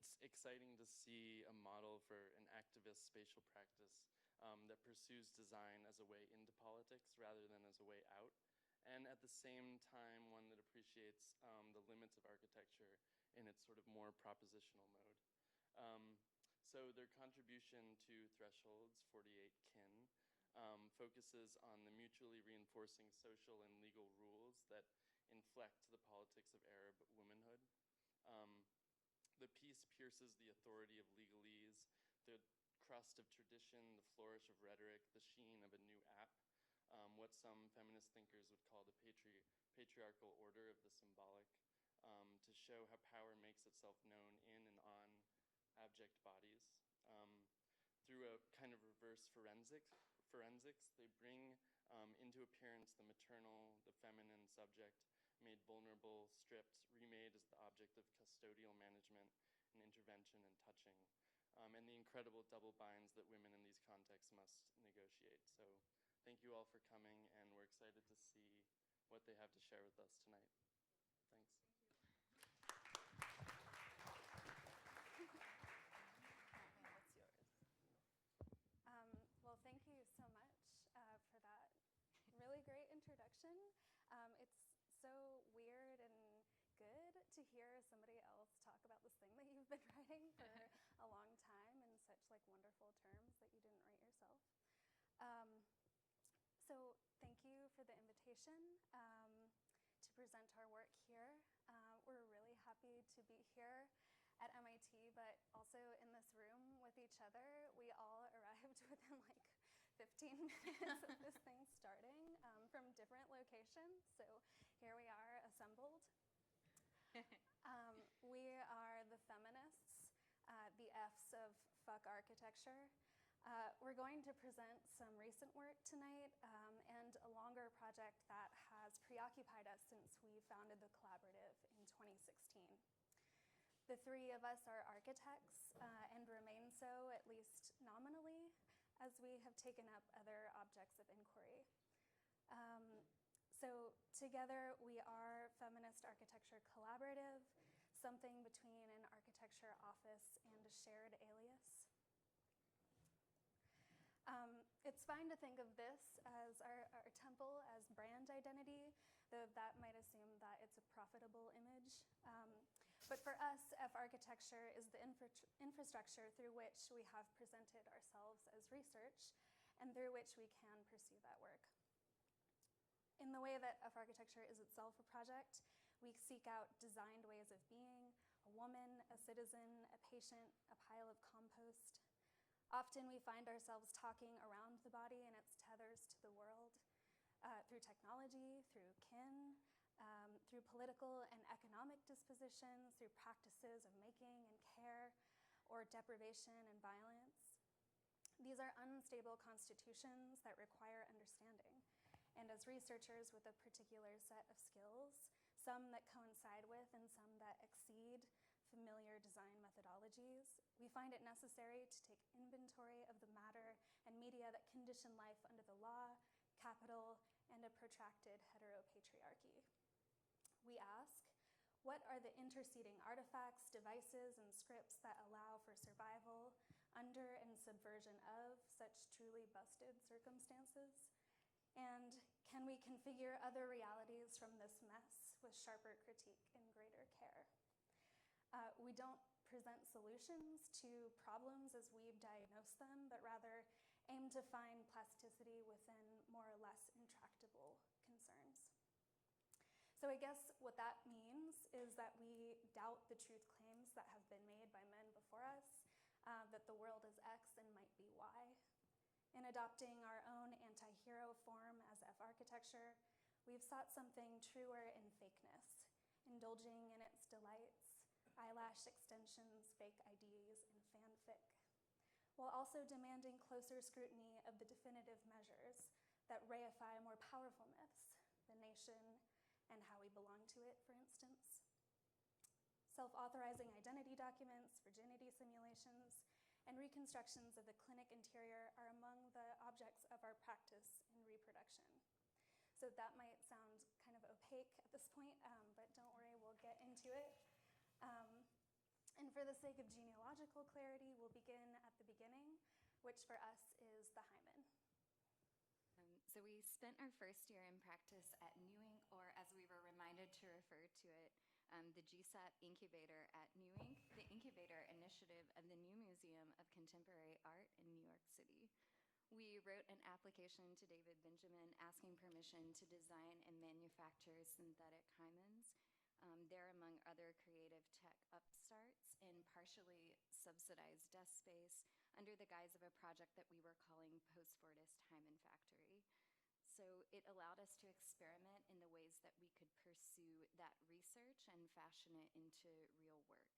it's exciting to see a model for an activist spatial practice that pursues design as a way into politics rather than as a way out, and at the same time one that appreciates the limits of architecture in its sort of more propositional mode. So their contribution to Thresholds 48 Kin focuses on the mutually reinforcing social and legal rules that inflect the politics of Arab womanhood. The piece pierces the authority of legalese, the crust of tradition, the flourish of rhetoric, the sheen of a new app, what some feminist thinkers would call the patriarchal order of the symbolic, to show how power makes itself known in and on abject bodies. Through a kind of reverse forensics, they bring into appearance the maternal, the feminine subject, made vulnerable, stripped, remade as the object of custodial management and intervention and touching, and the incredible double binds that women in these contexts must negotiate. So thank you all for coming, and we're excited to see what they have to share with us tonight. Thanks. What's yours? Well, thank you so much for that really great introduction. It's so weird and good to hear somebody else talk about this thing that you've been writing for a long time in such like wonderful terms that you didn't write yourself. So thank you for the invitation to present our work here. We're really happy to be here at MIT, but also in this room with each other. We all arrived within like 15 minutes of this thing starting from different locations. So here we are assembled. We are the feminists, the Fs of fuck architecture. We're going to present some recent work tonight and a longer project that has preoccupied us since we founded the collaborative in 2016. The three of us are architects and remain so, at least nominally, as we have taken up other objects of inquiry. So together we are Feminist Architecture Collaborative, something between an architecture office and a shared alias. It's fine to think of this as our temple as brand identity, though that might assume that it's a profitable image. But for us, F architecture is the infrastructure through which we have presented ourselves as research and through which we can pursue that work. In the way that F architecture is itself a project, we seek out designed ways of being, a woman, a citizen, a patient, a pile of compost. Often we find ourselves talking around the body and its tethers to the world through technology, through kin, through political and economic dispositions, through practices of making and care, or deprivation and violence. These are unstable constitutions that require understanding. And as researchers with a particular set of skills, some that coincide with and some that exceed familiar design methodologies, we find it necessary to take inventory of the matter and media that condition life under the law, capital, and a protracted heteropatriarchy. We ask, what are the interceding artifacts, devices, and scripts that allow for survival under and subversion of such truly busted circumstances? And can we configure other realities from this mess with sharper critique and greater care? We don't present solutions to problems as we've diagnosed them, but rather aim to find plasticity within more or less intractable concerns. So I guess what that means is that we doubt the truth claims that have been made by men before us, that the world is X and might be Y. In adopting our own anti-hero form as F architecture, we've sought something truer in fakeness, indulging in its delights, eyelash extensions, fake IDs, and fanfic, while also demanding closer scrutiny of the definitive measures that reify more powerful myths, the nation and how we belong to it, for instance. Self-authorizing identity documents, virginity simulations, and reconstructions of the clinic interior are among the objects of our practice in reproduction. So that might sound kind of opaque at this point, but don't worry, we'll get into it. And for the sake of genealogical clarity, we'll begin at the beginning, which for us is the hymen. So we spent our first year in practice at Newink, or as we were reminded to refer to it, the GSAT Incubator at Newink, the Incubator Initiative of the New Museum of Contemporary Art in New York City. We wrote an application to David Benjamin asking permission to design and manufacture synthetic hymens. They're among other creative tech upstarts in partially subsidized desk space under the guise of a project that we were calling Post-Fordist Hymen Factory. So it allowed us to experiment in the ways that we could pursue that research and fashion it into real work.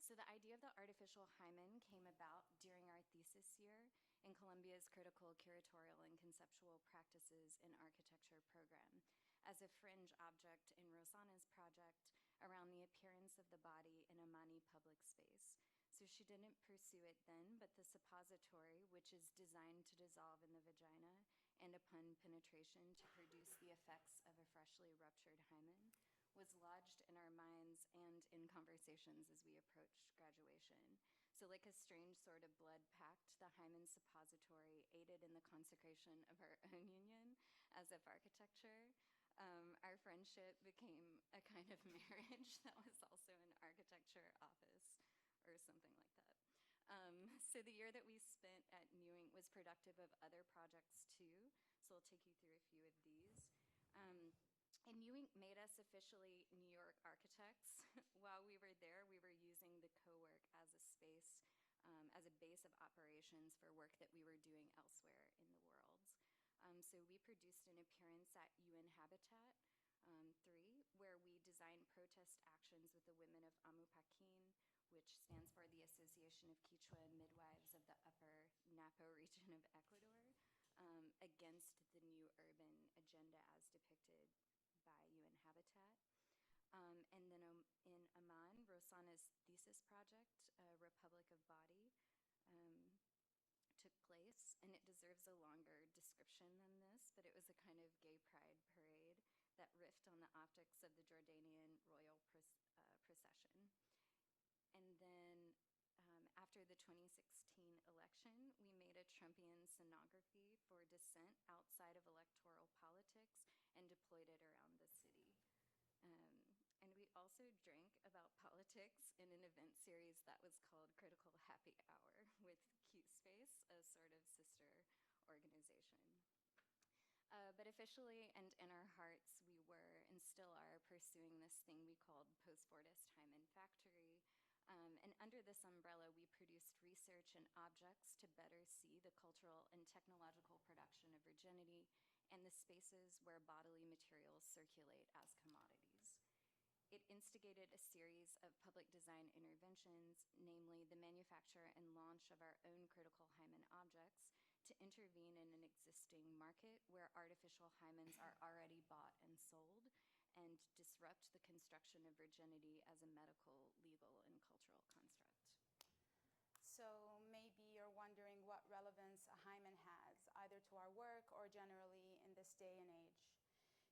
So the idea of the artificial hymen came about during our thesis year in Columbia's Critical Curatorial and Conceptual Practices in Architecture program as a fringe object in Rosanna's project around the appearance of the body in Amani public space. So she didn't pursue it then, but the suppository, which is designed to dissolve in the vagina and upon penetration to produce the effects of a freshly ruptured hymen, was lodged in our minds and in conversations as we approached graduation. So like a strange sort of blood pact, the hymen suppository aided in the consecration of our own union as of architecture. Our friendship became a kind of marriage that was also an architecture office or something like that. So the year that we spent at Newink was productive of other projects too. So I'll take you through a few of these. And Newink made us officially New York architects. While we were there, we were using the co-work as a space, as a base of operations for work that we were doing elsewhere in the world. So we produced an appearance at UN Habitat 3, where we designed protest actions with the women of Amupaquin, which stands for the Association of Quichua Midwives of the Upper Napo region of Ecuador, against the new urban agenda as depicted by UN Habitat. And then in Amman, Rosanna's thesis project, Republic of Body, took place, and it deserves a longer description than this, but it was a kind of gay pride parade that riffed on the optics of the Jordanian royal procession. And then after the 2016 election, we made a Trumpian scenography for dissent outside of electoral politics and deployed it around the city. And we also drank about politics in an event series that was called Critical Happy Hour with Cute Space, a sort of sister organization. But officially and in our hearts, we were and still are pursuing this thing we called Post-Fordist Hymen Factory. And under this umbrella, we produced research and objects to better see the cultural and technological production of virginity and the spaces where bodily materials circulate as commodities. It instigated a series of public design interventions, namely the manufacture and launch of our own critical hymen objects, to intervene in an existing market where artificial hymens are already bought and sold, and disrupt the construction of virginity as a medical, legal, and cultural construct. So maybe you're wondering what relevance a hymen has, either to our work or generally in this day and age.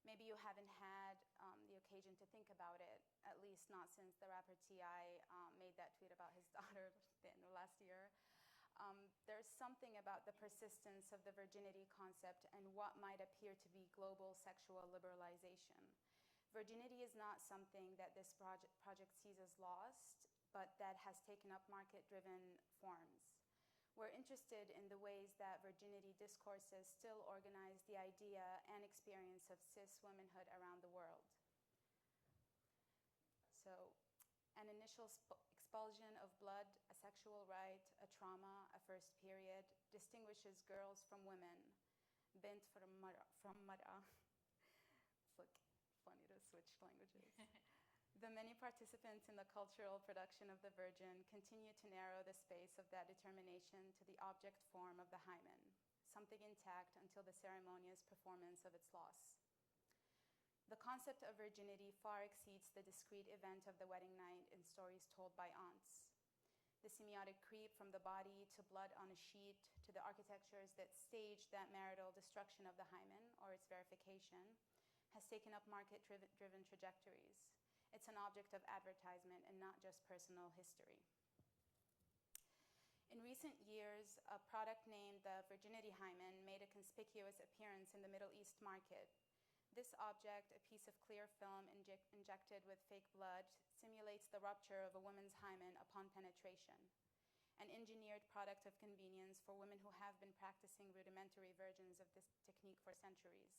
Maybe you haven't had the occasion to think about it, at least not since the rapper T.I. Made that tweet about his daughter the end of last year. There's something about the persistence of the virginity concept and what might appear to be global sexual liberalization. Virginity is not something that this project sees as lost, but that has taken up market-driven forms. We're interested in the ways that virginity discourses still organize the idea and experience of cis womanhood around the world. So, an initial expulsion of blood, a sexual rite, a trauma, a first period, distinguishes girls from women. Bint from mara. It's like funny to switch languages. The many participants in the cultural production of the Virgin continue to narrow the space of that determination to the object form of the hymen, something intact until the ceremonious performance of its loss. The concept of virginity far exceeds the discrete event of the wedding night in stories told by aunts. The semiotic creep from the body to blood on a sheet to the architectures that staged that marital destruction of the hymen or its verification has taken up market-driven trajectories. It's an object of advertisement and not just personal history. In recent years, a product named the Virginity Hymen made a conspicuous appearance in the Middle East market. This object, a piece of clear film injected with fake blood, simulates the rupture of a woman's hymen upon penetration, an engineered product of convenience for women who have been practicing rudimentary versions of this technique for centuries.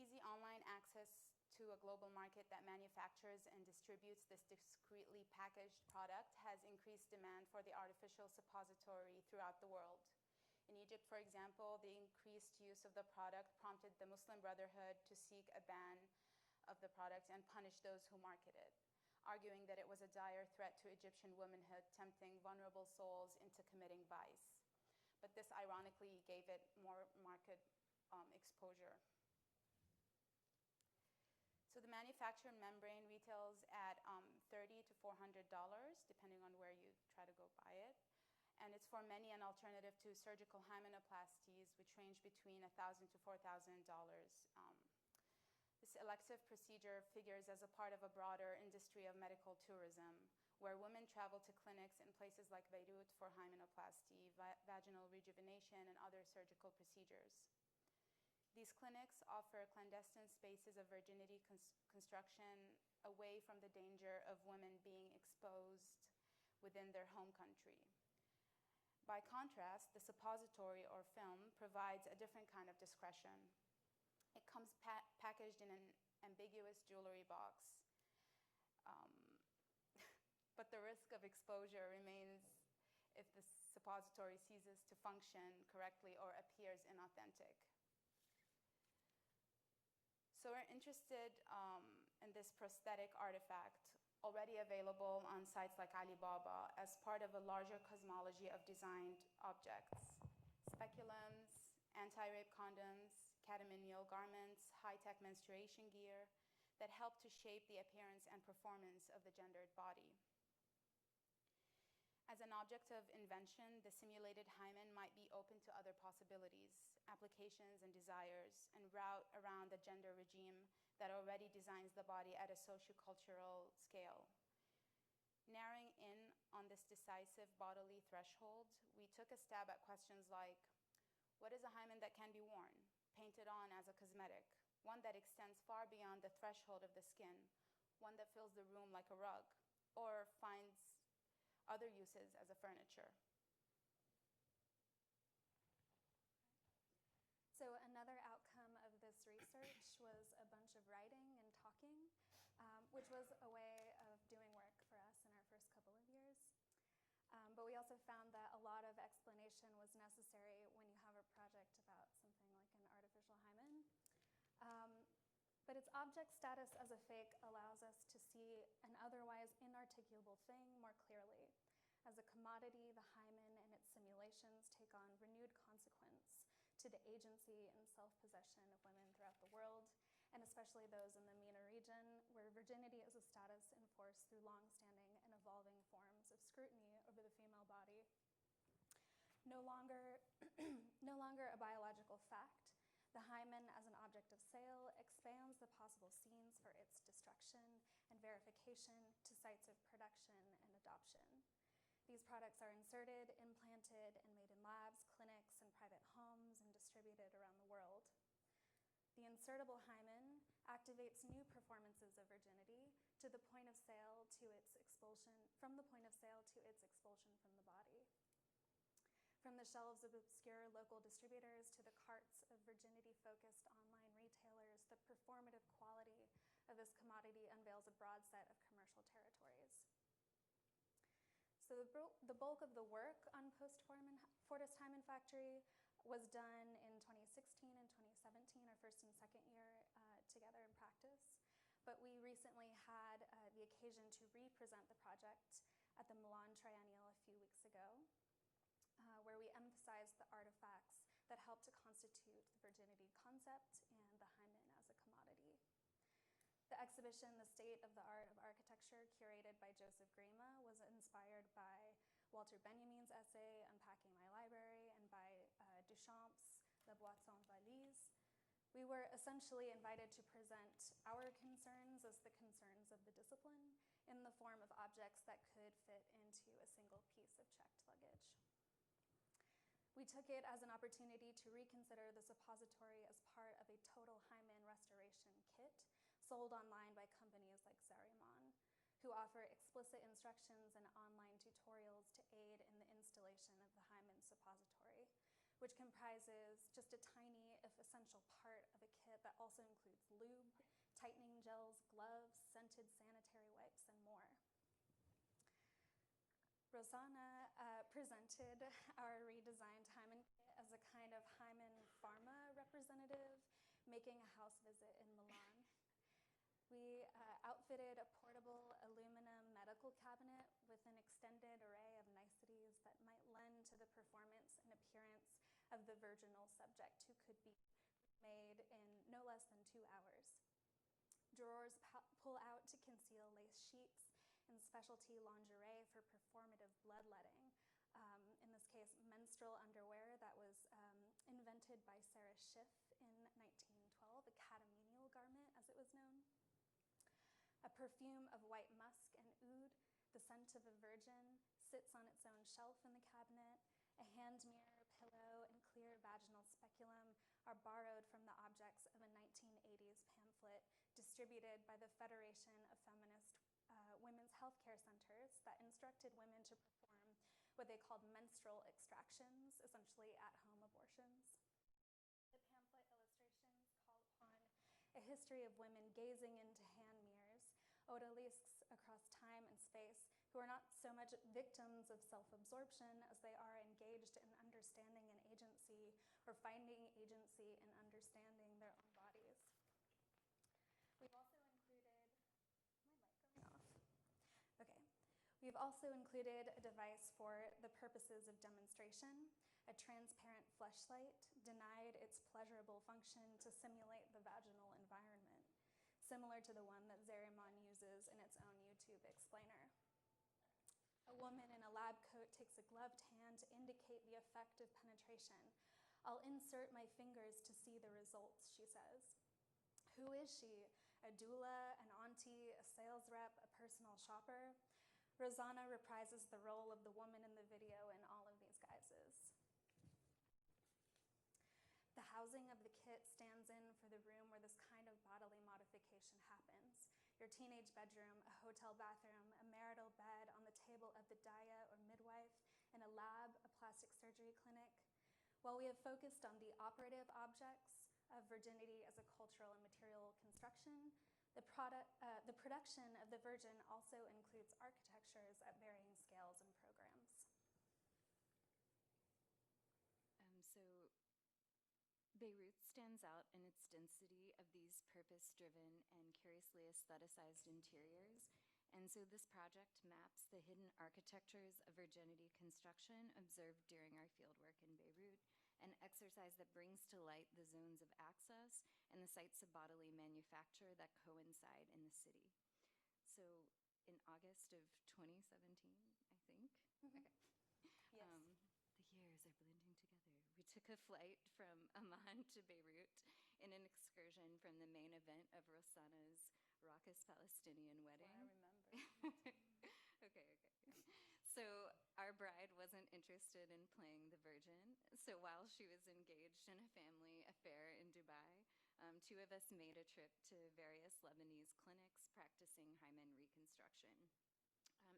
Easy online access to a global market that manufactures and distributes this discreetly packaged product has increased demand for the artificial suppository throughout the world. In Egypt, for example, the increased use of the product prompted the Muslim Brotherhood to seek a ban of the product and punish those who market it, arguing that it was a dire threat to Egyptian womanhood, tempting vulnerable souls into committing vice. But this ironically gave it more market exposure. So the manufactured membrane retails at $30 to $400, depending on where you try to go buy it. And it's for many an alternative to surgical hymenoplasties, which range between $1,000 to $4,000. This elective procedure figures as a part of a broader industry of medical tourism, where women travel to clinics in places like Beirut for hymenoplasty, vaginal rejuvenation, and other surgical procedures. These clinics offer clandestine spaces of virginity construction away from the danger of women being exposed within their home country. By contrast, the suppository or film provides a different kind of discretion. It comes packaged in an ambiguous jewelry box, but the risk of exposure remains if the suppository ceases to function correctly or appears inauthentic. So we're interested in this prosthetic artifact, already available on sites like Alibaba, as part of a larger cosmology of designed objects. Speculums, anti-rape condoms, catamenial garments, high-tech menstruation gear that help to shape the appearance and performance of the gendered body. As an object of invention, the simulated hymen might be open to other possibilities, applications, and desires, and route around the gender regime that already designs the body at a sociocultural scale. Narrowing in on this decisive bodily threshold, we took a stab at questions like, what is a hymen that can be worn, painted on as a cosmetic, one that extends far beyond the threshold of the skin, one that fills the room like a rug, or finds other uses as a furniture? So another outcome of this research was a bunch of writing and talking, which was a way of doing work for us in our first couple of years. But we also found that a lot of explanation was necessary when you have a project about something like an artificial hymen. But its object status as a fake allows us to see an otherwise inarticulable thing more clearly. As a commodity, the hymen and its simulations take on renewed consequence to the agency and self-possession of women throughout the world, and especially those in the MENA region, where virginity is a status enforced through long-standing and evolving forms of scrutiny over the female body. No longer a biological fact, the hymen as an object of sale expands the possible scenes for its destruction and verification to sites of production and adoption. These products are inserted, implanted, and made in labs, clinics, and private homes, and distributed around the world. The insertable hymen activates new performances of virginity to the point of sale to its expulsion, from the point of sale to its expulsion from the body. From the shelves of obscure local distributors to the carts of virginity-focused online retailers, the performative quality of this commodity unveils a broad set of commercial territories. So the bulk of the work on Fortis Hymen Factory was done in 2016 and 2017, our first and second year together in practice. But we recently had the occasion to represent the project at the Milan Triennial a few weeks ago, where we emphasized the artifacts that help to constitute the virginity concept and the hymen as a commodity. The exhibition, The State of the Art of Architecture, curated by Joseph Grima, was inspired by Walter Benjamin's essay, Unpacking My Library, and by Duchamp's La Boîte sans valise. We were essentially invited to present our concerns as the concerns of the discipline in the form of objects that could fit into a single piece of checked luggage. We took it as an opportunity to reconsider the suppository as part of a total hymen restoration kit sold online by companies like Zariman, who offer explicit instructions and online tutorials to aid in the installation of the hymen suppository, which comprises just a tiny, if essential, part of a kit that also includes lube, tightening gels, gloves, scented sanitary wipes, and more. Rosanna presented our redesigned hymen kit as a kind of hymen pharma representative making a house visit in Milan. We outfitted a portable aluminum medical cabinet with an extended array of niceties that might lend to the performance and appearance of the virginal subject who could be made in no less than 2 hours. Drawers pull out to conceal lace sheets and specialty lingerie for performative bloodletting. In this case, menstrual underwear that was invented by Sarah Schiff in 1912, a catamenial garment as it was known. A perfume of white musk and oud, the scent of a virgin, sits on its own shelf in the cabinet. A hand mirror, pillow, and clear vaginal speculum are borrowed from the objects of a 1980s pamphlet distributed by the Federation of Feminist Women's Healthcare Centers that instructed women to perform what they called menstrual extractions, essentially at-home abortions. The pamphlet illustrations call upon a history of women gazing into hand mirrors, odalisques across time and space, who are not so much victims of self-absorption as they are engaged in understanding an agency or finding agency in understanding their own bodies. We've also included, my mic going off? Okay. We've also included a device for the purposes of demonstration, a transparent fleshlight denied its pleasurable function to simulate the vaginal environment, similar to the one that Zariman uses in its own YouTube explainer. A woman in a lab coat takes a gloved hand to indicate the effect of penetration. I'll insert my fingers to see the results, she says. Who is she? A doula, an auntie, a sales rep, a personal shopper? Rosanna reprises the role of the woman in the video in all of these guises. The housing of the kit stands in for the room where this kind of bodily modification happens. Your teenage bedroom, a hotel bathroom, a marital bed on the table of the daya or midwife, in a lab, a plastic surgery clinic. While we have focused on the operative objects of virginity as a cultural and material construction, the production of the virgin also includes architectures at varying scales and programs. So Beirut stands out in its density of these purpose-driven and curiously aestheticized interiors. And so this project maps the hidden architectures of virginity construction observed during our fieldwork in Beirut, an exercise that brings to light the zones of access and the sites of bodily manufacture that coincide in the city. So in August of 2017, I think. Mm-hmm. Okay. Yes. The years are blending together. We took a flight from Amman to Beirut in an excursion from the main event of Rosanna's raucous Palestinian wedding. Well, I remember. Okay. So our bride wasn't interested in playing the virgin. So while she was engaged in a family affair in Dubai, two of us made a trip to various Lebanese clinics practicing hymen reconstruction.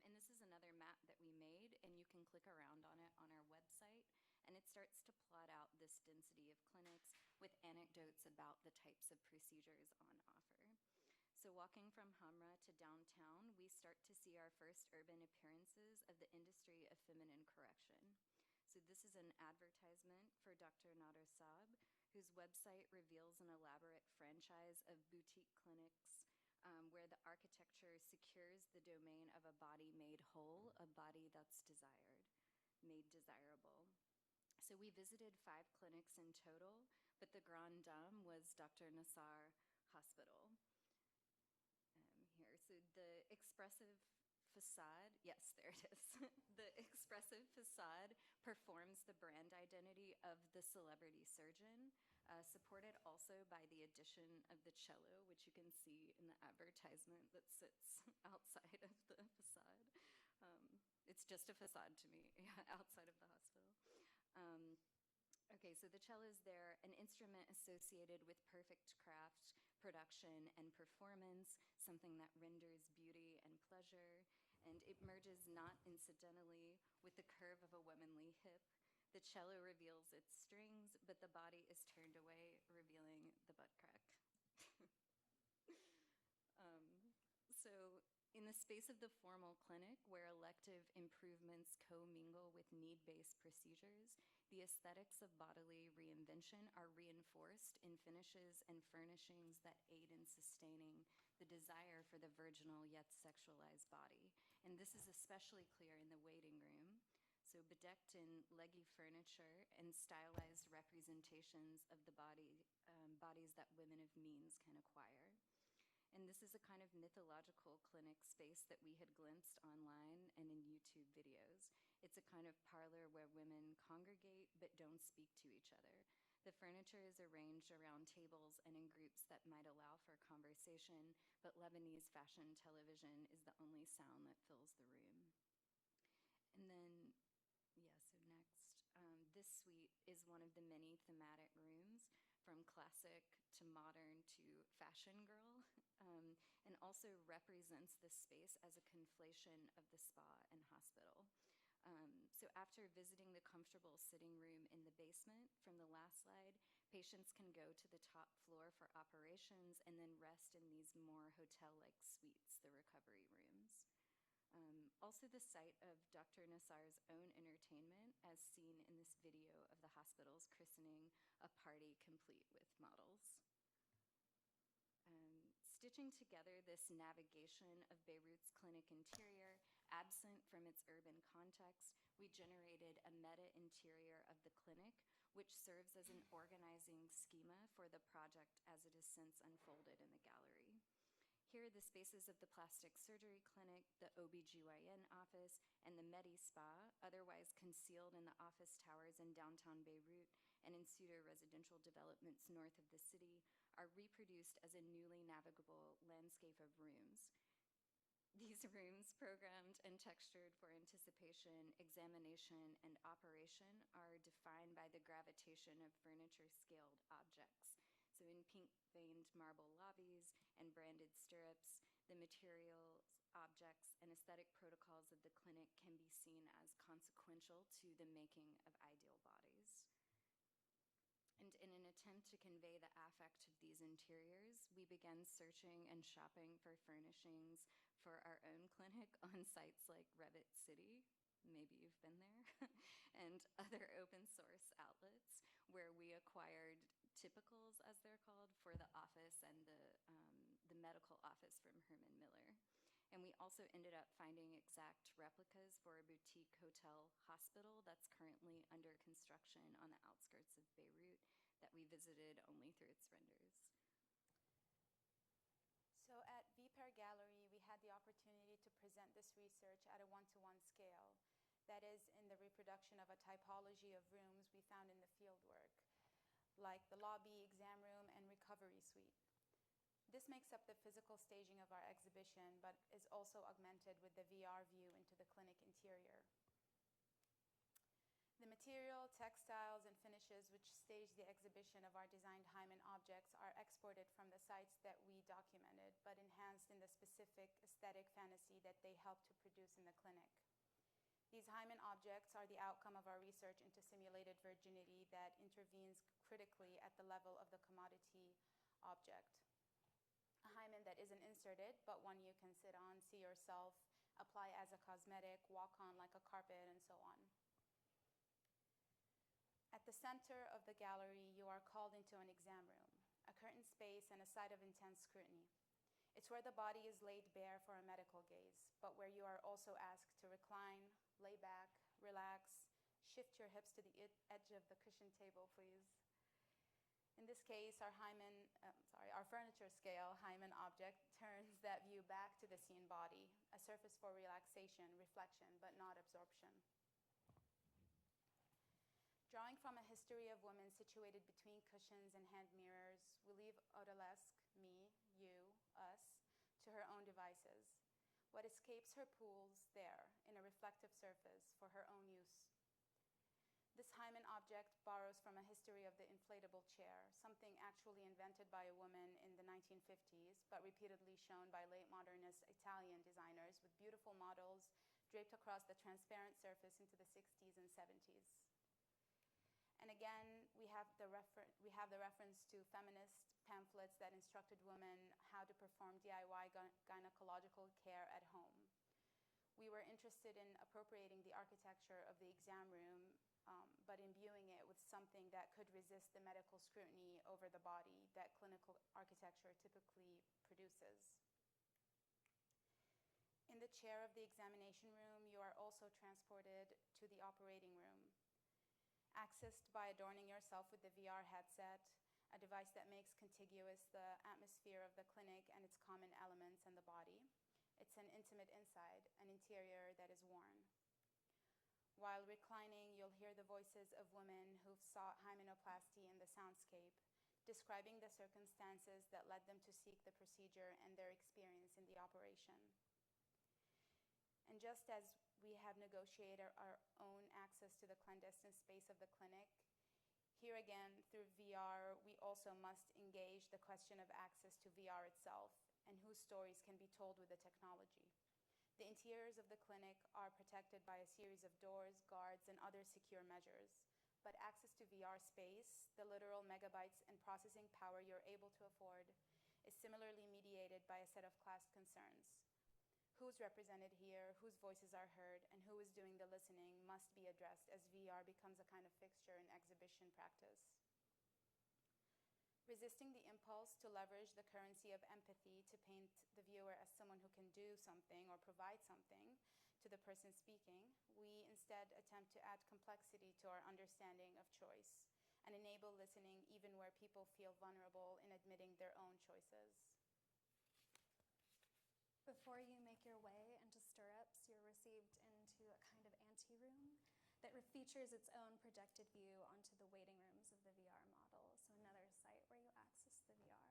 And this is another map that we made, and you can click around on it on our website. And it starts to plot out this density of clinics with anecdotes about the types of procedures on offer. So walking from Hamra to downtown, we start to see our first urban appearances of the industry of feminine correction. So this is an advertisement for Dr. Nader Saab, whose website reveals an elaborate franchise of boutique clinics where the architecture secures the domain of a body made whole, a body that's desired, made desirable. So we visited 5 clinics in total, but the Grand Dame was Dr. Nassar Hospital. Here, so the expressive facade, yes, there it is. The expressive facade performs the brand identity of the celebrity surgeon, supported also by the addition of the cello, which you can see in the advertisement that sits outside of the facade. It's just a facade to me, yeah, outside of the hospital. Okay, so the cello is there, an instrument associated with perfect craft, production, and performance, something that renders beauty and pleasure, and it merges not incidentally with the curve of a womanly hip. The cello reveals its strings, but the body is turned away, revealing the butt crack. So in the space of the formal clinic, where elective improvements commingle with need-based procedures, the aesthetics of bodily reinvention are reinforced in finishes and furnishings that aid in sustaining the desire for the virginal yet sexualized body. And this is especially clear in the waiting room. So bedecked in leggy furniture and stylized representations of the bodies that women of means can acquire. And this is a kind of mythological clinic space that we had glimpsed online and in YouTube videos. It's a kind of parlor where women congregate but don't speak to each other. The furniture is arranged around tables and in groups that might allow for conversation, but Lebanese fashion television is the only sound that fills the room. And then, yeah, so next. This suite is one of the many thematic rooms, from classic to modern to fashion girl, and also represents this space as a conflation of the spa and hospital. So after visiting the comfortable sitting room in the basement from the last slide, patients can go to the top floor for operations and then rest in these more hotel-like suites, the recovery rooms. Also the site of Dr. Nassar's own entertainment, as seen in this video of the hospital's christening, a party complete with models. Stitching together this navigation of Beirut's clinic interior, absent from its urban context, we generated a meta-interior of the clinic, which serves as an organizing schema for the project as it is since unfolded in the gallery. Here, the spaces of the plastic surgery clinic, the OBGYN office, and the Medi Spa, otherwise concealed in the office towers in downtown Beirut and in pseudo-residential developments north of the city, are reproduced as a newly navigable landscape of rooms. These rooms, programmed and textured for anticipation, examination, and operation, are defined by the gravitation of furniture-scaled objects. So in pink-veined marble lobbies and branded stirrups, the materials, objects, and aesthetic protocols of the clinic can be seen as consequential to the making of ideal bodies. And in an attempt to convey the affect of these interiors, we began searching and shopping for furnishings for our own clinic on sites like Revit City, maybe you've been there, and other open source outlets where we acquired typicals, as they're called, for the office and the medical office from Herman Miller. And we also ended up finding exact replicas for a boutique hotel hospital that's currently under construction on the outskirts of Beirut that we visited only through its renders. So at VPAR Gallery, we had the opportunity to present this research at a one-to-one scale. That is, in the reproduction of a typology of rooms we found in the fieldwork, like the lobby, exam room, and recovery suite. This makes up the physical staging of our exhibition, but is also augmented with the VR view into the clinic interior. The material, textiles, and finishes which stage the exhibition of our designed hymen objects are exported from the sites that we documented, but enhanced in the specific aesthetic fantasy that they help to produce in the clinic. These hymen objects are the outcome of our research into simulated virginity that intervenes critically at the level of the commodity object. A hymen that isn't inserted, but one you can sit on, see yourself, apply as a cosmetic, walk on like a carpet, and so on. At the center of the gallery, you are called into an exam room, a curtained space and a site of intense scrutiny. It's where the body is laid bare for a medical gaze, but where you are also asked to recline, lay back, relax, shift your hips to the edge of the cushion table, please. In this case, our furniture scale Hyman object turns that view back to the seen body, a surface for relaxation, reflection, but not absorption. Drawing from a history of women situated between cushions and hand mirrors, we leave odalisque, me, you, us, to her own devices. What escapes her pools there in a reflective surface for her own use. This Hyman object borrows from a history of the inflatable chair, something actually invented by a woman in the 1950s, but repeatedly shown by late modernist Italian designers with beautiful models draped across the transparent surface into the 60s and 70s. And again, we have the reference to feminist pamphlets that instructed women how to perform DIY gynecological care at home. We were interested in appropriating the architecture of the exam room, but imbuing it with something that could resist the medical scrutiny over the body that clinical architecture typically produces. In the chair of the examination room, you are also transported to the operating room, accessed by adorning yourself with the VR headset, a device that makes contiguous the atmosphere of the clinic and its common elements and the body. It's an intimate inside, an interior that is worn. While reclining, you'll hear the voices of women who've sought hymenoplasty in the soundscape, describing the circumstances that led them to seek the procedure and their experience in the operation. And just as we have negotiated our own access to the clandestine space of the clinic, here again, through VR, we also must engage the question of access to VR itself and whose stories can be told with the technology. The interiors of the clinic are protected by a series of doors, guards, and other secure measures. But access to VR space, the literal megabytes and processing power you're able to afford, is similarly mediated by a set of class concerns. Who's represented here, whose voices are heard, and who is doing the listening must be addressed as VR becomes a kind of fixture in exhibition practice. Resisting the impulse to leverage the currency of empathy to paint the viewer as someone who can do something or provide something to the person speaking, we instead attempt to add complexity to our understanding of choice and enable listening even where people feel vulnerable in admitting their own choices. Before you make your way into stirrups, you're received into a kind of anteroom that features its own projected view onto the waiting rooms of the VR model, so another site where you access the VR.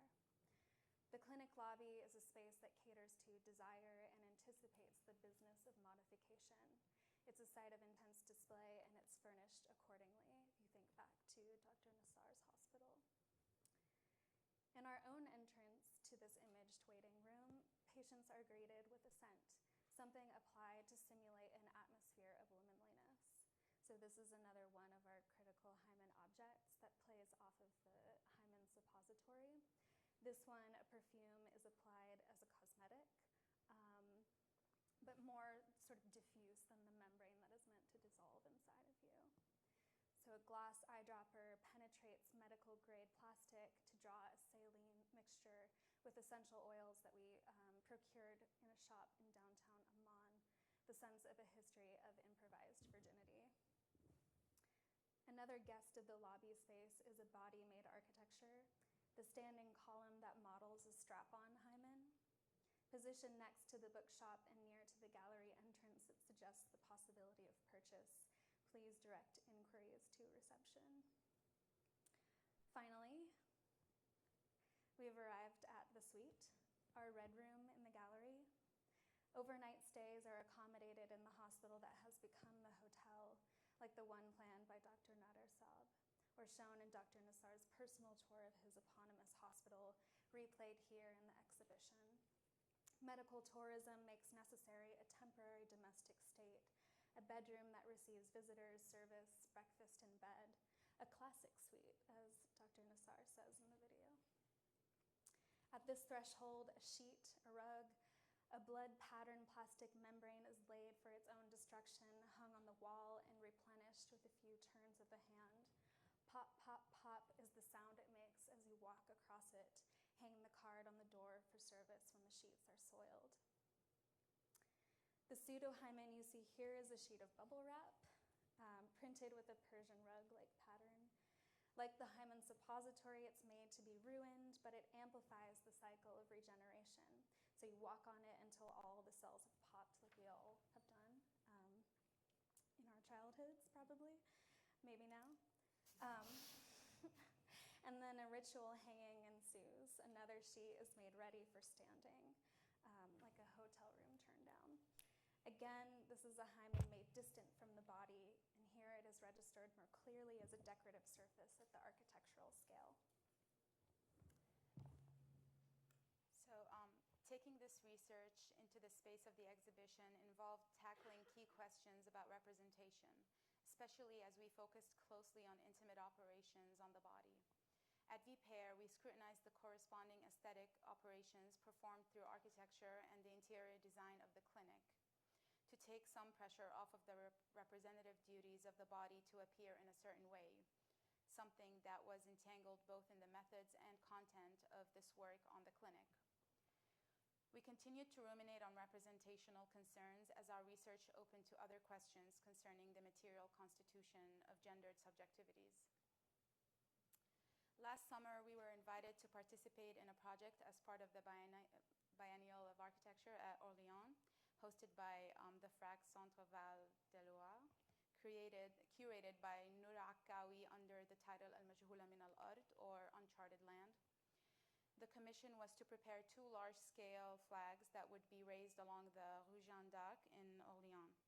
The clinic lobby is a space that caters to desire and anticipates the business of modification. It's a site of intense display, and it's furnished accordingly, if you think back to Dr. Nassar's hospital. In our own entrance to this imaged waiting room, patients are greeted with a scent, something applied to simulate an atmosphere of womanliness. So this is another one of our critical Hymen objects that plays off of the Hymen suppository. This one, a perfume, is applied as a cosmetic, but more sort of diffuse than the membrane that is meant to dissolve inside of you. So a glass eyedropper penetrates medical-grade plastic to draw a saline mixture with essential oils that we procured in a shop in downtown Amman, the sense of a history of improvised virginity. Another guest of the lobby space is a body-made architecture, the standing column that models a strap-on Hymen. Positioned next to the bookshop and near to the gallery entrance, it suggests the possibility of purchase. Please direct inquiries to reception. Finally, we have arrived at the suite, our red room in the gallery. Overnight stays are accommodated in the hospital that has become the hotel, like the one planned by Dr. Nader Saab, or shown in Dr. Nassar's personal tour of his eponymous hospital, replayed here in the exhibition. Medical tourism makes necessary a temporary domestic state, a bedroom that receives visitors, service, breakfast in bed, a classic suite, as Dr. Nassar says in the video. At this threshold, a sheet, a rug, a blood-patterned plastic membrane is laid for its own destruction, hung on the wall and replenished with a few turns of the hand. Pop, pop, pop is the sound it makes as you walk across it, hanging the card on the door for service when the sheets are soiled. The pseudo-Hymen you see here is a sheet of bubble wrap, printed with a Persian rug-like pattern. Like the hymen suppository, it's made to be ruined, but it amplifies the cycle of regeneration. So you walk on it until all the cells have popped, like we all have done in our childhoods, probably, maybe now. And then a ritual hanging ensues. Another sheet is made ready for standing, like a hotel room turned down. Again, this is a hymen made distant from the body, and here it is registered more clearly as a decorative surface at the architectural scale. So taking this research into the space of the exhibition involved tackling key questions about representation, especially as we focused closely on intimate operations on the body. At Vipère, we scrutinized the corresponding aesthetic operations performed through architecture and the interior design of the clinic to take some pressure off of the representative duties of the body to appear in a certain way, something that was entangled both in the methods and content of this work on the clinic. We continued to ruminate on representational concerns as our research opened to other questions concerning the material constitution of gendered subjectivities. Last summer, we were invited to participate in a project as part of the Biennial of Architecture at Orléans, hosted by the FRAC Centre Val de Loire, curated by Nour Akkawi under the title Al-Majhula min al-Ard, or Uncharted Land. The commission was to prepare 2 large-scale flags that would be raised along the Rue Jeanne d'Arc in Orléans.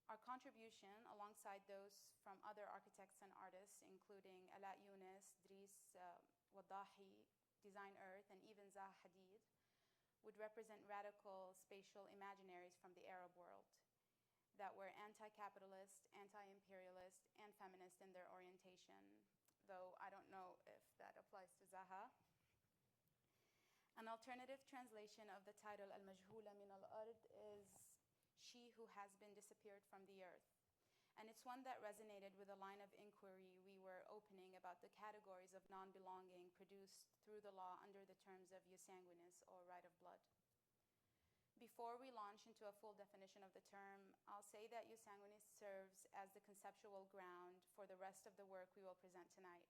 Our contribution, alongside those from other architects and artists, including Ala Younes, Dries Wadahi, Design Earth, and even Zaha Hadid, would represent radical spatial imaginaries from the Arab world that were anti-capitalist, anti-imperialist, and feminist in their orientation, though I don't know if that applies to Zaha. An alternative translation of the title Al-Majhula min al-Ard is She Who Has Been Disappeared from the Earth. And it's one that resonated with a line of inquiry we were opening about the categories of non-belonging produced through the law under the terms of jus sanguinis, or right of blood. Before we launch into a full definition of the term, I'll say that jus sanguinis serves as the conceptual ground for the rest of the work we will present tonight.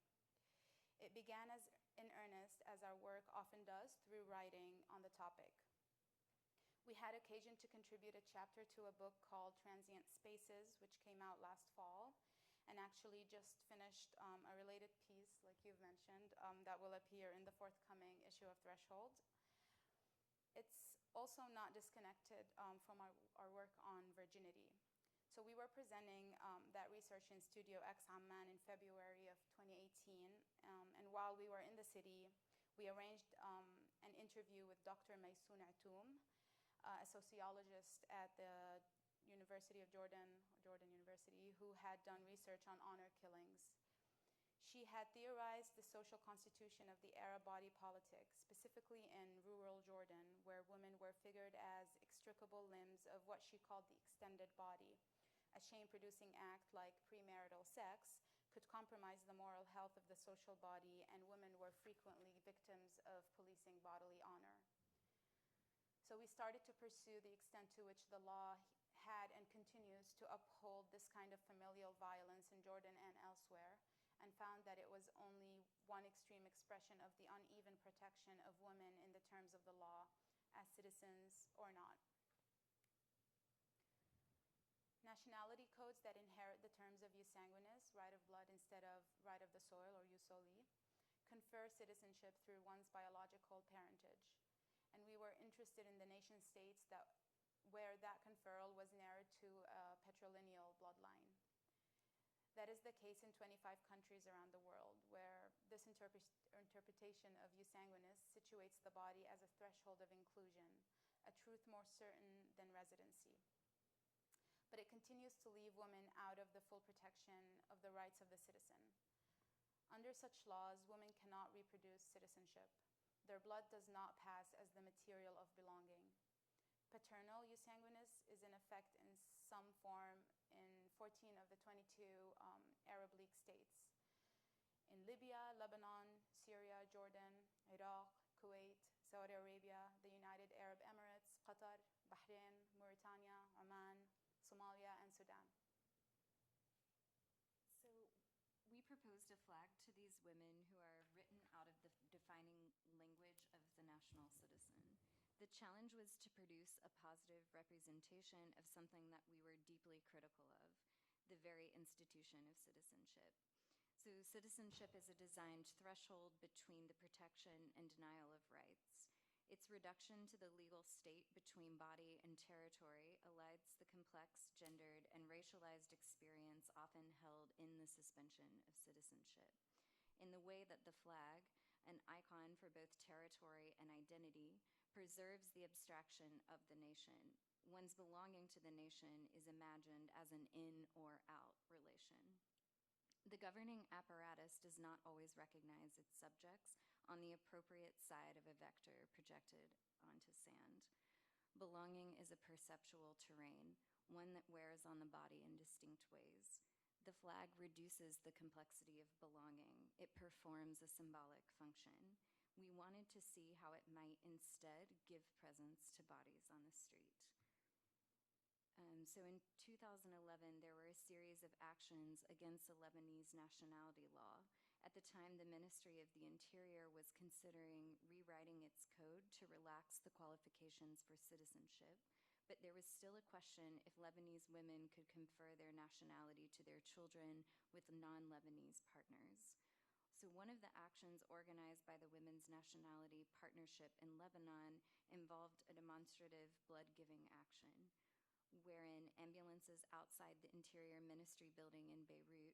It began in earnest, as our work often does, through writing on the topic. We had occasion to contribute a chapter to a book called Transient Spaces, which came out last fall, and actually just finished a related piece, like you've mentioned, that will appear in the forthcoming issue of Threshold. It's also not disconnected from our work on virginity. So we were presenting that research in Studio X Amman in February of 2018, and while we were in the city, we arranged an interview with Dr. Maysoon Atoum, a sociologist at the University of Jordan University, who had done research on honor killings. She had theorized the social constitution of the Arab body politic, specifically in rural Jordan, where women were figured as extricable limbs of what she called the extended body. A shame-producing act like premarital sex could compromise the moral health of the social body, and women were frequently victims of policing bodily honor. So we started to pursue the extent to which the law had and continues to uphold this kind of familial violence in Jordan and elsewhere, and found that it was only one extreme expression of the uneven protection of women in the terms of the law, as citizens or not. Nationality codes that inherit the terms of jus sanguinis, right of blood instead of right of the soil, or jus soli, confer citizenship through one's biological parentage. And we were interested in the nation states where that conferral was narrowed to a patrilineal bloodline. That is the case in 25 countries around the world, where this interpretation of jus sanguinis situates the body as a threshold of inclusion, a truth more certain than residency. But it continues to leave women out of the full protection of the rights of the citizen. Under such laws, women cannot reproduce citizenship. Their blood does not pass as the material of belonging. Paternal jus sanguinis is in effect in some form in 14 of the 22 Arab League states. In Libya, Lebanon, Syria, Jordan, Iraq, Kuwait, Saudi Arabia, the United Arab Emirates, Qatar, Bahrain, Mauritania, Oman, Somalia, and Sudan. So we proposed a flag to these women who are written out of the defining language of the national citizen. The challenge was to produce a positive representation of something that we were deeply critical of, the very institution of citizenship. So citizenship is a designed threshold between the protection and denial of rights. Its reduction to the legal state between body and territory elides the complex, gendered, and racialized experience often held in the suspension of citizenship. In the way that the flag, an icon for both territory and identity, preserves the abstraction of the nation, one's belonging to the nation is imagined as an in or out relation. The governing apparatus does not always recognize its subjects on the appropriate side of a vector projected onto sand. Belonging is a perceptual terrain, one that wears on the body in distinct ways. The flag reduces the complexity of belonging. It performs a symbolic function. We wanted to see how it might instead give presence to bodies on the street. So in 2011, there were a series of actions against the Lebanese nationality law. At the time, the Ministry of the Interior was considering rewriting its code to relax the qualifications for citizenship, but there was still a question if Lebanese women could confer their nationality to their children with non-Lebanese partners. So one of the actions organized by the Women's Nationality Partnership in Lebanon involved a demonstrative blood-giving action, wherein ambulances outside the Interior Ministry building in Beirut,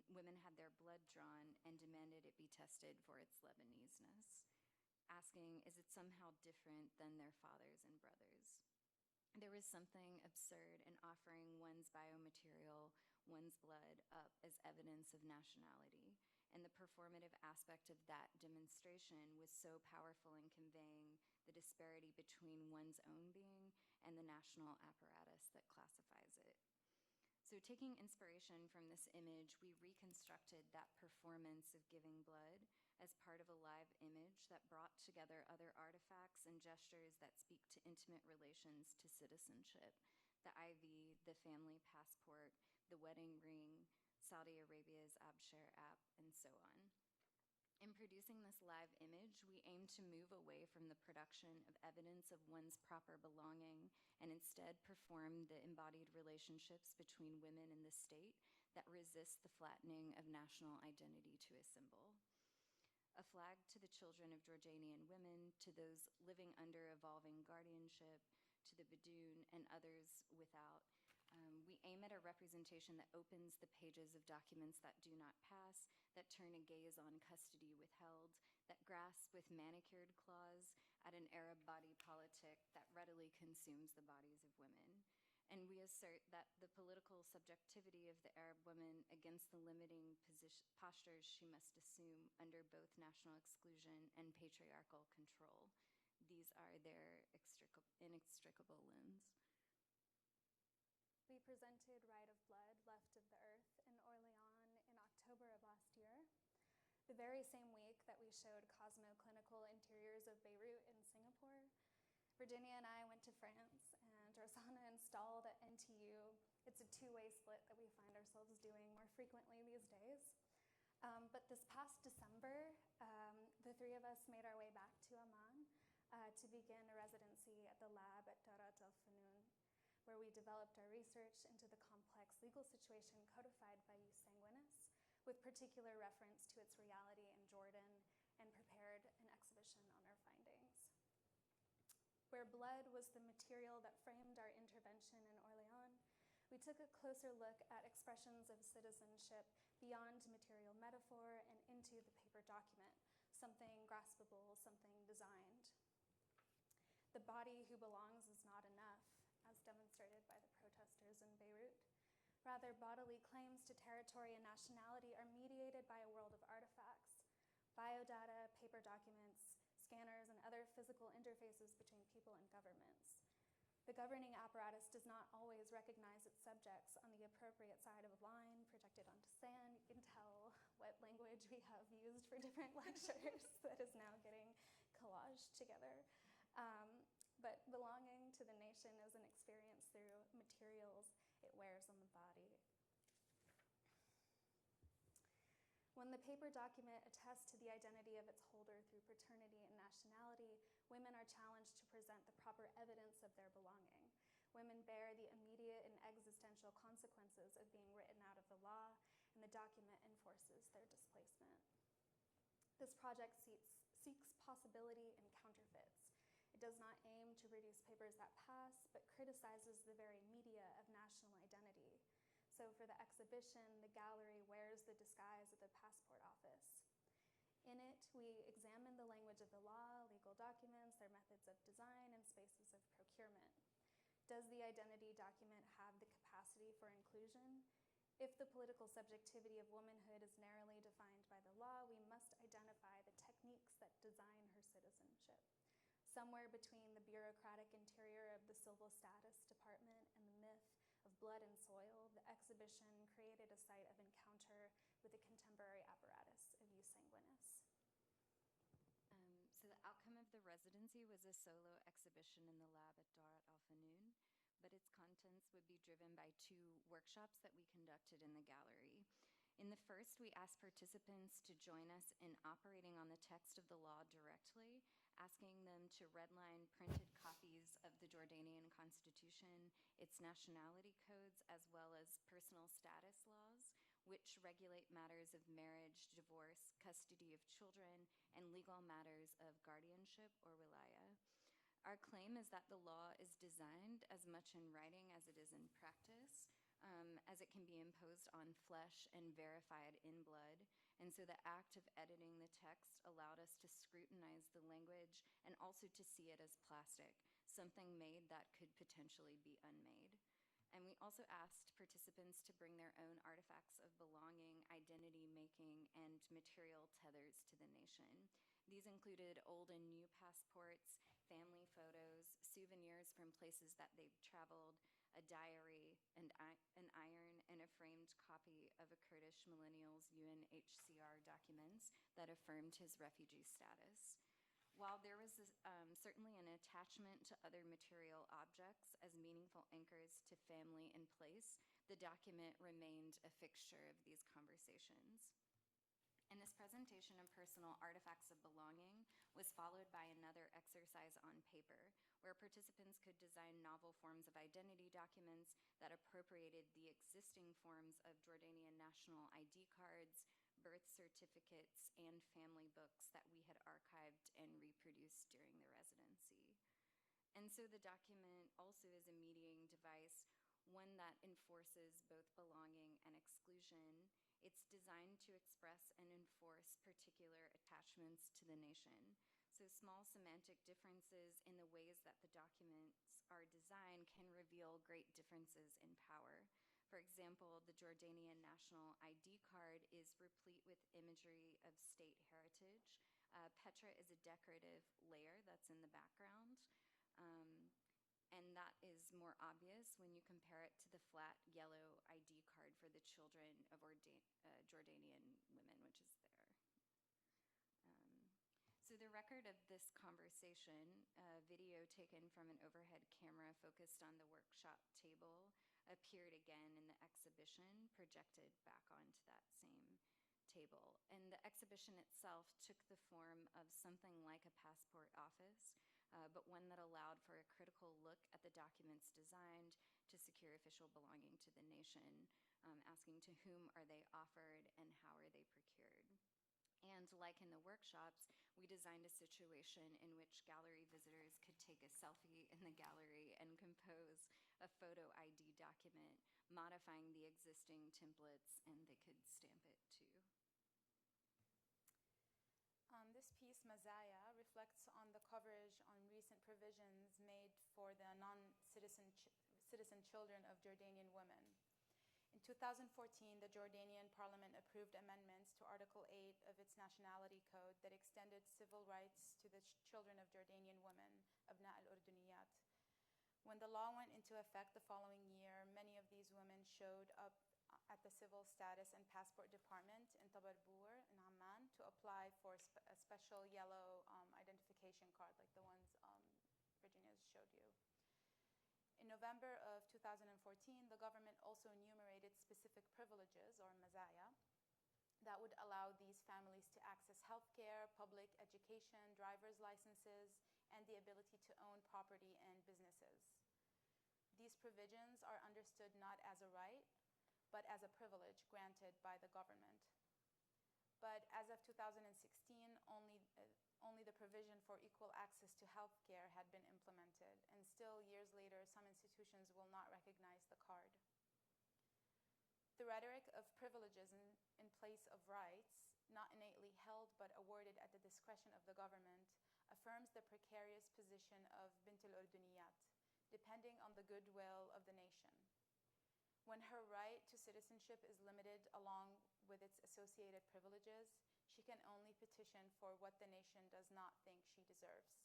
women had their blood drawn and demanded it be tested for its Lebanese-ness, asking, is it somehow different than their fathers and brothers? There was something absurd in offering one's biomaterial, one's blood, up as evidence of nationality, and the performative aspect of that demonstration was so powerful in conveying the disparity between one's own being and the national apparatus that classifies it. So taking inspiration from this image, we reconstructed that performance of giving blood as part of a live image that brought together other artifacts and gestures that speak to intimate relations to citizenship: the IV, the family passport, the wedding ring, Saudi Arabia's Abshare app, and so on. In producing this live image, we aim to move away from the production of evidence of one's proper belonging and instead perform the embodied relationships between women and the state that resist the flattening of national identity to a symbol. A flag to the children of Jordanian women, to those living under evolving guardianship, to the Badoon and others without. We aim at a representation that opens the pages of documents that do not pass, that turn a gaze on custody withheld, that grasp with manicured claws at an Arab body politic that readily consumes the bodies of women. And we assert that the political subjectivity of the Arab woman against the limiting postures she must assume under both national exclusion and patriarchal control. These are their inextricable limbs. We presented Rite of Blood, Left of the Earth in Orléans in October of last year, the very same week that we showed Cosmo Clinical Interiors of Beirut in Singapore. Virginia and I went to France, and Rosanna installed at NTU. It's a two-way split that we find ourselves doing more frequently these days. But this past December, the three of us made our way back to Amman to begin a residency at the lab at Darat al-Funun, where we developed our research into the complex legal situation codified by Jus Sanguinis, with particular reference to its reality in Jordan, and prepared an exhibition on our findings. Where blood was the material that framed our intervention in Orléans, we took a closer look at expressions of citizenship beyond material metaphor and into the paper document, something graspable, something designed. The body who belongs is not enough, as demonstrated by the protesters in Beirut. Rather, bodily claims to territory and nationality are mediated by a world of artifacts, biodata, paper documents, scanners, and other physical interfaces between people and governments. The governing apparatus does not always recognize its subjects on the appropriate side of a line projected onto sand. You can tell what language we have used for different lectures that is now getting collaged together. But belonging to the nation is an experience through materials it wears on the body. When the paper document attests to the identity of its holder through paternity and nationality, women are challenged to present the proper evidence of their belonging. Women bear the immediate and existential consequences of being written out of the law, and the document enforces their displacement. This project seeks possibility in counterfeits. It does not aim to reduce papers that pass, but criticizes the very media of national identity. So for the exhibition, the gallery wears the disguise of the passport office. In it, we examine the language of the law, legal documents, their methods of design, and spaces of procurement. Does the identity document have the capacity for inclusion? If the political subjectivity of womanhood is narrowly defined by the law, we must identify the techniques that design her citizenship. Somewhere between the bureaucratic interior of the Civil Status Department and the myth of blood and soil, the exhibition created a site of encounter with the contemporary apparatus of jus sanguinis. So the outcome of the residency was a solo exhibition in the lab at Darat al-Fanun, but its contents would be driven by 2 workshops that we conducted in the gallery. In the first, we asked participants to join us in operating on the text of the law directly, asking them to redline printed copies of the Jordanian Constitution, its nationality codes, as well as personal status laws, which regulate matters of marriage, divorce, custody of children, and legal matters of guardianship or wilaya. Our claim is that the law is designed as much in writing as it is in practice, as it can be imposed on flesh and verified in blood. And so the act of editing the text allowed us to scrutinize the language and also to see it as plastic, something made that could potentially be unmade. And we also asked participants to bring their own artifacts of belonging, identity making, and material tethers to the nation. These included old and new passports, family photos, souvenirs from places that they've traveled, a diary, and an iron and a framed copy of a Kurdish millennial's UNHCR documents that affirmed his refugee status. While there was certainly an attachment to other material objects as meaningful anchors to family and place, the document remained a fixture of these conversations. And this presentation of personal artifacts of belonging was followed by another exercise on paper, where participants could design novel forms of identity documents that appropriated the existing forms of Jordanian national ID cards, birth certificates, and family books that we had archived and reproduced during the residency. And so the document also is a mediating device, one that enforces both belonging and exclusion. It's designed to express and enforce particular attachments to the nation. So small semantic differences in the ways that the documents are designed can reveal great differences in power. For example, the Jordanian national ID card is replete with imagery of state heritage. Petra is a decorative layer that's in the background. And that is more obvious when you compare it to the flat yellow ID card for the children of Jordanian women, which is there. So the record of this conversation, a video taken from an overhead camera focused on the workshop table, appeared again in the exhibition, projected back onto that same table. And the exhibition itself took the form of something like a passport office, but one that allowed for a critical look at the documents designed to secure official belonging to the nation, asking to whom are they offered and how are they procured. And like in the workshops, we designed a situation in which gallery visitors could take a selfie in the gallery and compose a photo ID document, modifying the existing templates, and they could stamp it too. This piece, Mazaya, reflects on the coverage on recent provisions made for the non-citizen children of Jordanian women. In 2014, the Jordanian parliament approved amendments to Article 8 of its nationality code that extended civil rights to the children of Jordanian women, Abna al-Urduniyat. When the law went into effect the following year, many of these women showed up at the Civil Status and Passport Department in Tabarbour in Amman to apply for a special yellow identification card like the ones Virginia showed you. In November of 2014, the government also enumerated specific privileges, or mazaya, that would allow these families to access healthcare, public education, driver's licenses, and the ability to own property and businesses. These provisions are understood not as a right, but as a privilege granted by the government. But as of 2016, only the provision for equal access to healthcare had been implemented, and still years later, some institutions will not recognize the card. The rhetoric of privileges in place of rights, not innately held but awarded at the discretion of the government, affirms the precarious position of Bint al-Urduniyat, depending on the goodwill of the nation. When her right to citizenship is limited along with its associated privileges, she can only petition for what the nation does not think she deserves.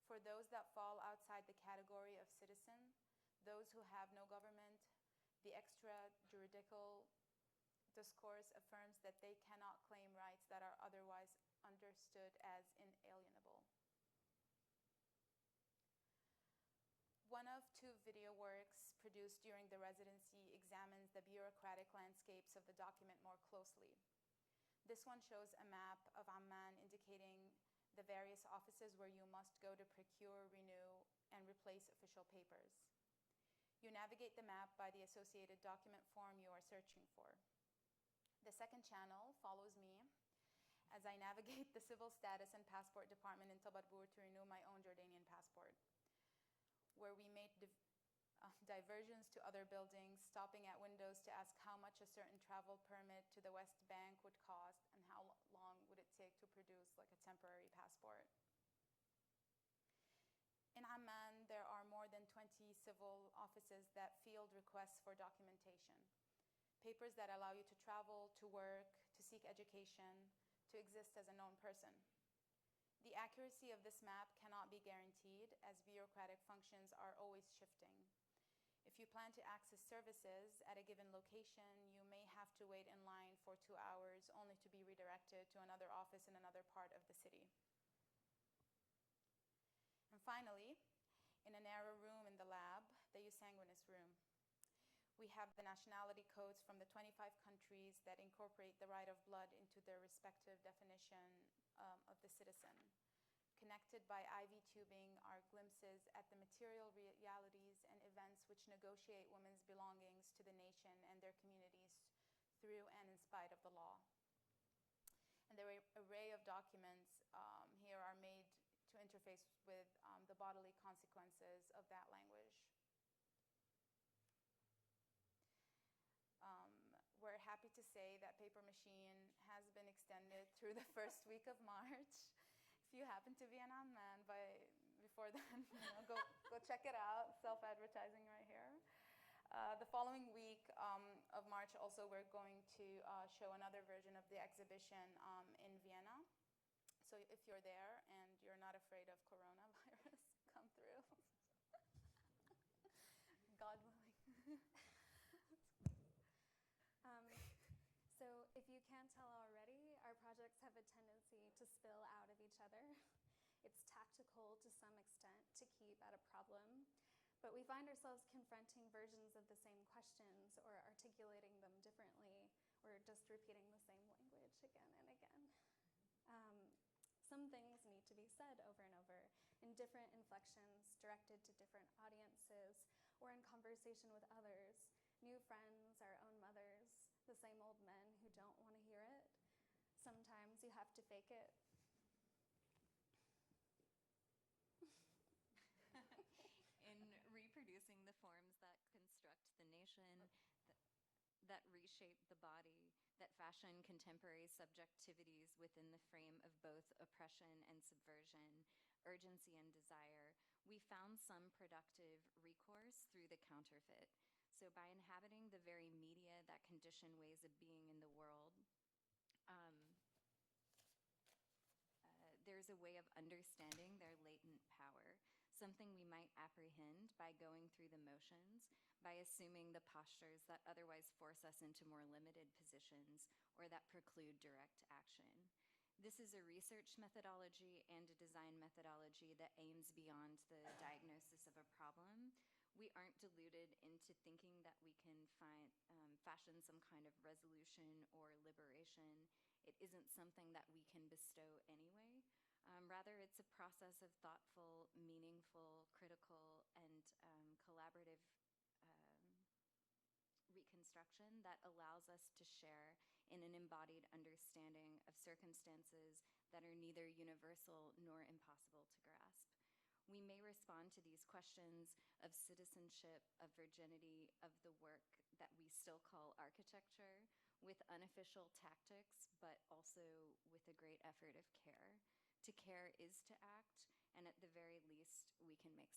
For those that fall outside the category of citizen, those who have no government, the extrajuridical discourse affirms that they cannot claim rights that are otherwise understood as inalienable. One of two video works produced during the residency examines the bureaucratic landscapes of the document more closely. This one shows a map of Amman indicating the various offices where you must go to procure, renew, and replace official papers. You navigate the map by the associated document form you are searching for. The second channel follows me as I navigate the Civil Status and Passport Department in Tabarbour to renew my own Jordanian passport, where we made diversions to other buildings, stopping at windows to ask how much a certain travel permit to the West Bank would cost and how long would it take to produce like a temporary passport. In Amman, there are more than 20 civil offices that field requests for documentation, papers that allow you to travel, to work, to seek education, to exist as a known person. The accuracy of this map cannot be guaranteed, as bureaucratic functions are always shifting. If you plan to access services at a given location, you may have to wait in line for 2 hours only to be redirected to another office in another part of the city. And finally, in a narrow room in the lab, the Eusanguinous room, we have the nationality codes from the 25 countries that incorporate the right of blood into their respective definition of the citizen. Connected by IV tubing are glimpses at the material realities and events which negotiate women's belongings to the nation and their communities through and in spite of the law. And the array of documents here are made to interface with the bodily consequences of that language. We're happy to say that Paper Machine has been extended through the first week of March. If you happen to be in Amman before then, go check it out. Self-advertising right here. The following week of March, also, we're going to show another version of the exhibition in Vienna. So if you're there and you're not afraid of coronavirus, come through. God willing. So if you can't tell already, our projects have a tendency to spill out of each other. It's tactical to some extent to keep at a problem, but we find ourselves confronting versions of the same questions or articulating them differently or just repeating the same language again and again. Some things need to be said over and over in different inflections directed to different audiences or in conversation with others, new friends, our own mothers, the same old men who don't want to hear it. Sometimes you have to fake it. In reproducing the forms that construct the nation, that reshape the body, that fashion contemporary subjectivities within the frame of both oppression and subversion, urgency and desire, we found some productive recourse through the counterfeit. So by inhabiting the very media that condition ways of being in the world, there's a way of understanding their latent power, something we might apprehend by going through the motions, by assuming the postures that otherwise force us into more limited positions or that preclude direct action. This is a research methodology and a design methodology that aims beyond the diagnosis of a problem we aren't deluded into thinking that we can fashion some kind of resolution or liberation. It isn't something that we can bestow anyway. Rather, it's a process of thoughtful, meaningful, critical, and collaborative reconstruction that allows us to share in an embodied understanding of circumstances that are neither universal nor impossible to grasp. We may respond to these questions of citizenship, of virginity, of the work that we still call architecture with unofficial tactics, but also with a great effort of care. To care is to act, and at the very least, we can make